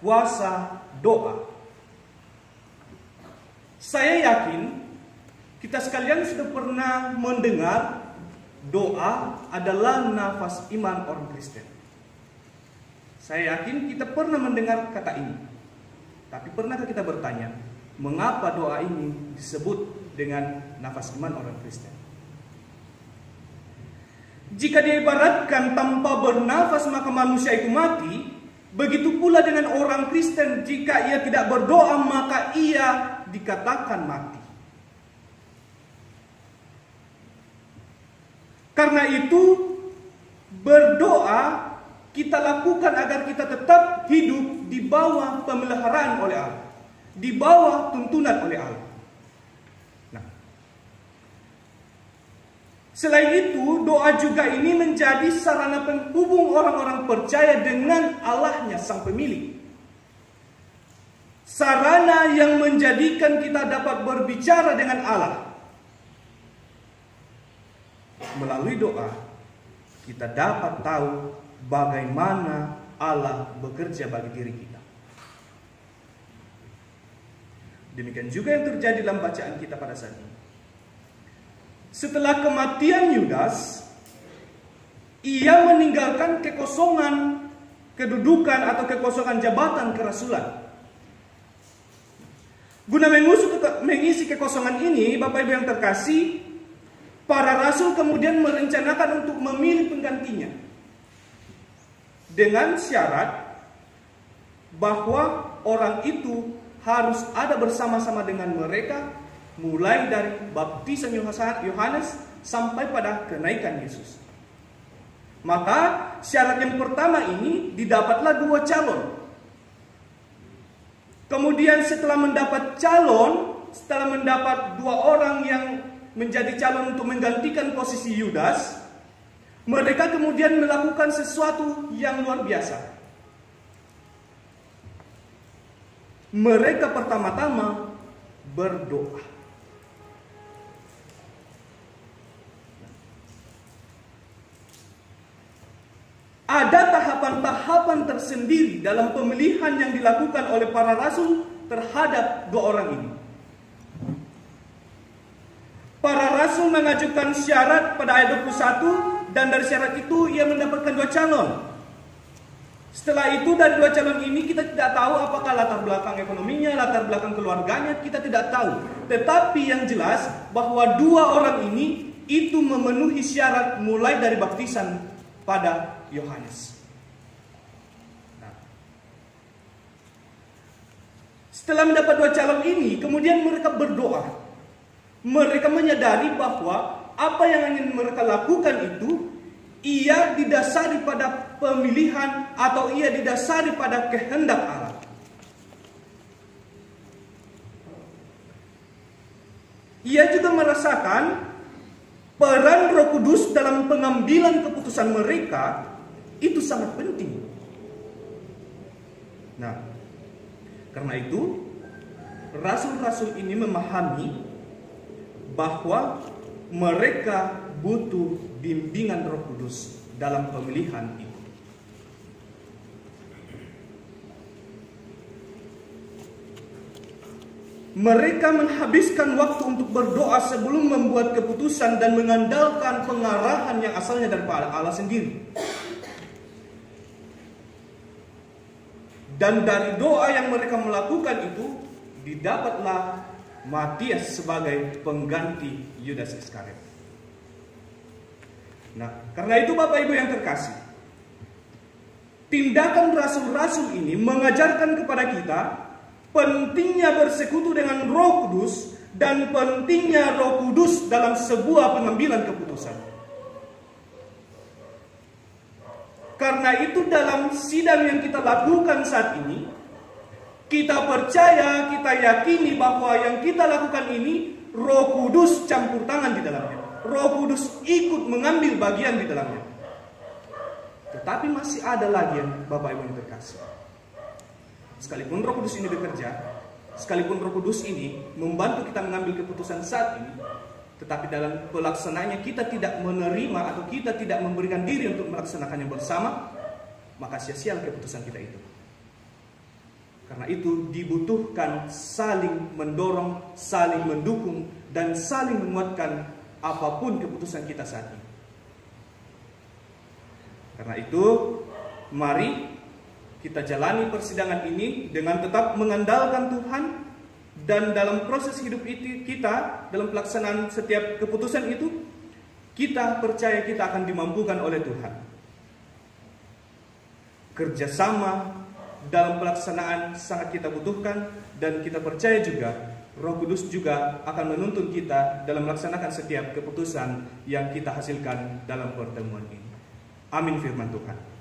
kuasa doa. Saya yakin kita sekalian sudah pernah mendengar doa adalah nafas iman orang Kristen. Saya yakin kita pernah mendengar kata ini. Tapi pernahkah kita bertanya, mengapa doa ini disebut dengan nafas iman orang Kristen? Jika diibaratkan tanpa bernafas maka manusia itu mati, begitu pula dengan orang Kristen, jika ia tidak berdoa maka ia dikatakan mati. Karena itu berdoa kita lakukan agar kita tetap hidup di bawah pemeliharaan oleh Allah, di bawah tuntunan oleh Allah. Nah, selain itu, doa juga ini menjadi sarana penghubung orang-orang percaya dengan Allahnya Sang Pemilik. Sarana yang menjadikan kita dapat berbicara dengan Allah. Melalui doa, kita dapat tahu bagaimana Allah bekerja bagi diri kita. Demikian juga yang terjadi dalam bacaan kita pada saat ini. Setelah kematian Yudas, ia meninggalkan kekosongan kedudukan atau kekosongan jabatan kerasulan. Guna mengisi kekosongan ini, Bapak Ibu yang terkasih, para rasul kemudian merencanakan untuk memilih penggantinya, dengan syarat bahwa orang itu harus ada bersama-sama dengan mereka mulai dari baptisan Yohanes sampai pada kenaikan Yesus. Maka syarat yang pertama ini didapatlah 2 calon. Kemudian setelah mendapat 2 orang yang menjadi calon untuk menggantikan posisi Yudas, mereka kemudian melakukan sesuatu yang luar biasa. Mereka pertama-tama berdoa. Ada tahapan-tahapan tersendiri dalam pemilihan yang dilakukan oleh para rasul terhadap 2 orang ini. Para rasul mengajukan syarat pada ayat 21, dan dari syarat itu ia mendapatkan 2 calon. Setelah itu dari 2 calon ini kita tidak tahu apakah latar belakang ekonominya, latar belakang keluarganya, kita tidak tahu. Tetapi yang jelas bahwa 2 orang ini itu memenuhi syarat mulai dari baptisan pada Yohanes. Nah, setelah mendapat 2 calon ini, kemudian mereka berdoa. Mereka menyadari bahwa apa yang ingin mereka lakukan itu ia didasari pada pemilihan atau ia didasari pada kehendak Allah. Ia juga merasakan peran Roh Kudus dalam pengambilan keputusan mereka itu sangat penting. Nah, karena itu rasul-rasul ini memahami bahwa mereka butuh bimbingan Roh Kudus dalam pemilihan itu. Mereka menghabiskan waktu untuk berdoa sebelum membuat keputusan dan mengandalkan pengarahan yang asalnya daripada Allah sendiri. Dan dari doa yang mereka melakukan itu didapatlah Matias sebagai pengganti Yudas Iskariot. Nah, karena itu Bapak Ibu yang terkasih, tindakan rasul-rasul ini mengajarkan kepada kita pentingnya bersekutu dengan Roh Kudus dan pentingnya Roh Kudus dalam sebuah pengambilan keputusan. Karena itu dalam sidang yang kita lakukan saat ini, kita percaya, kita yakini bahwa yang kita lakukan ini Roh Kudus campur tangan di dalamnya. Roh Kudus ikut mengambil bagian di dalamnya. Tetapi masih ada lagi yang Bapak Ibu yang terkasih. Sekalipun Roh Kudus ini bekerja, sekalipun Roh Kudus ini membantu kita mengambil keputusan saat ini, tetapi dalam pelaksanaannya kita tidak menerima atau kita tidak memberikan diri untuk melaksanakannya bersama, maka sia-sia keputusan kita itu. Karena itu dibutuhkan saling mendorong, saling mendukung, dan saling menguatkan apapun keputusan kita saat ini. Karena itu, mari kita jalani persidangan ini dengan tetap mengandalkan Tuhan, dan dalam proses hidup itu kita, dalam pelaksanaan setiap keputusan itu, kita percaya kita akan dimampukan oleh Tuhan. Kerjasama dalam pelaksanaan sangat kita butuhkan, dan kita percaya juga Roh Kudus juga akan menuntun kita dalam melaksanakan setiap keputusan yang kita hasilkan dalam pertemuan ini. Amin firman Tuhan.